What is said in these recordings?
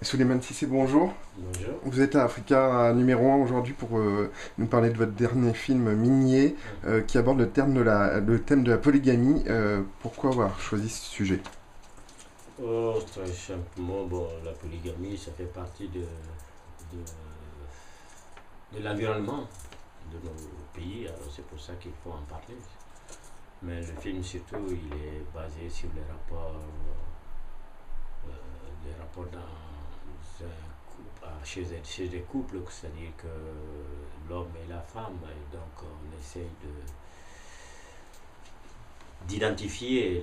Souleymane Cissé, bonjour. Bonjour. Vous êtes à Africa numéro 1 aujourd'hui pour nous parler de votre dernier film Minier qui aborde le thème de la polygamie. Pourquoi avoir choisi ce sujet? Oh, très simplement, bon, la polygamie, ça fait partie de, de l'environnement de nos pays, alors c'est pour ça qu'il faut en parler. Mais le film, surtout, il est basé sur les rapports dans chez des couples, c'est-à-dire que l'homme et la femme, et donc on essaye d'identifier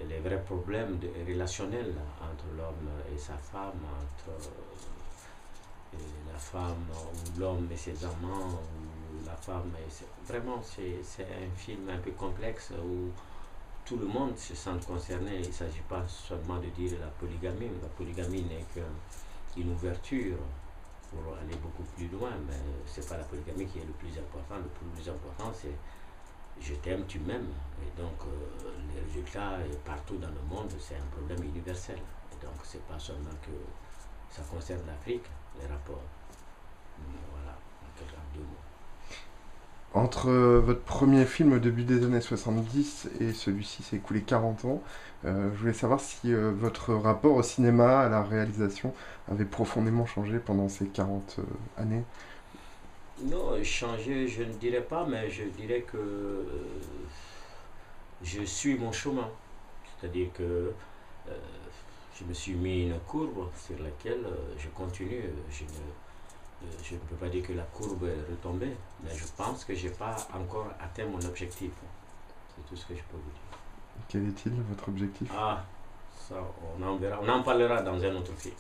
les vrais problèmes relationnels entre l'homme et sa femme, entre la femme ou l'homme et ses amants, ou la femme et ses... Vraiment, c'est un film un peu complexe où tout le monde se sent concerné. Il ne s'agit pas seulement de dire la polygamie. La polygamie n'est qu'une ouverture pour aller beaucoup plus loin, mais ce n'est pas la polygamie qui est le plus important. Le plus important, c'est je t'aime, tu m'aimes. Et donc, les résultats partout dans le monde, c'est un problème universel. Et donc, c'est pas seulement que ça concerne l'Afrique, les rapports. Voilà, en deux mots. Entre votre premier film au début des années 70 et celui-ci s'est écoulé 40 ans, je voulais savoir si votre rapport au cinéma, à la réalisation, avait profondément changé pendant ces 40 années. Non, changer, je ne dirais pas, mais je dirais que je suis mon chemin. C'est-à-dire que je me suis mis une courbe sur laquelle je continue. Je ne peux pas dire que la courbe est retombée, mais je pense que je n'ai pas encore atteint mon objectif. C'est tout ce que je peux vous dire. Quel est-il, votre objectif? Ah, ça, on en verra. On en parlera dans un autre film.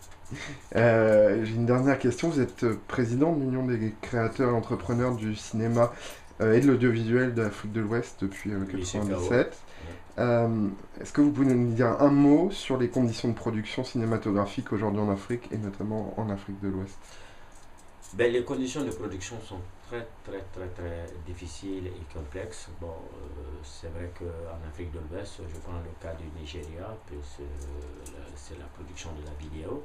J'ai une dernière question. Vous êtes président de l'Union des créateurs et entrepreneurs du cinéma et de l'audiovisuel de l'Afrique de l'Ouest depuis Lycée Kao. 1997. Ouais. Est-ce que vous pouvez nous dire un mot sur les conditions de production cinématographique aujourd'hui en Afrique et notamment en Afrique de l'Ouest? Ben, les conditions de production sont très, très, très, très difficiles et complexes. Bon, c'est vrai qu'en Afrique de l'Ouest, je prends le cas du Nigeria, puis c'est la production de la vidéo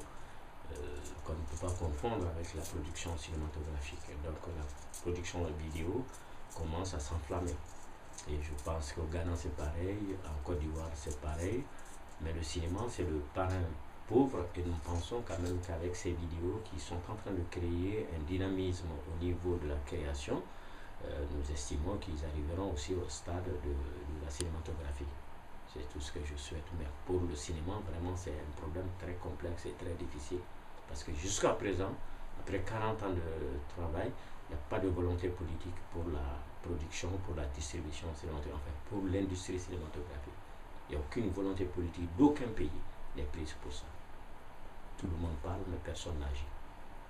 qu'on ne peut pas confondre avec la production cinématographique. Et donc, la production de vidéo commence à s'enflammer. Et je pense qu'au Ghana, c'est pareil, en Côte d'Ivoire, c'est pareil. Mais le cinéma, c'est le parrain pauvre et nous pensons quand même qu'avec ces vidéos qui sont en train de créer un dynamisme au niveau de la création, nous estimons qu'ils arriveront aussi au stade de la cinématographie. C'est tout ce que je souhaite. Mais pour le cinéma, vraiment, c'est un problème très complexe et très difficile. Parce que jusqu'à présent, après 40 ans de travail, il n'y a pas de volonté politique pour la production, pour la distribution cinématographique, enfin, pour l'industrie cinématographique. Il n'y a aucune volonté politique d'aucun pays n'est prise pour ça. Tout le monde parle, mais personne n'agit.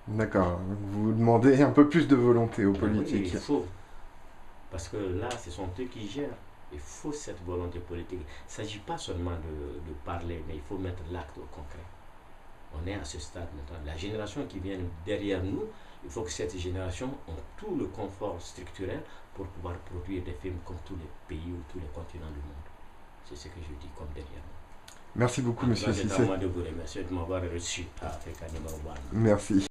D'accord. Vous demandez un peu plus de volonté aux Mais oui, politiques. il faut. Parce que là, ce sont eux qui gèrent. Il faut cette volonté politique. Il ne s'agit pas seulement de parler, mais il faut mettre l'acte au concret. On est à ce stade maintenant. La génération qui vient derrière nous, il faut que cette génération ait tout le confort structurel pour pouvoir produire des films comme tous les pays ou tous les continents du monde. C'est ce que je dis comme derrière nous. Merci beaucoup, En tout cas, monsieur c'est à Cissé. moi de vous remercier de m'avoir reçu à Africa Numéro 1. Merci.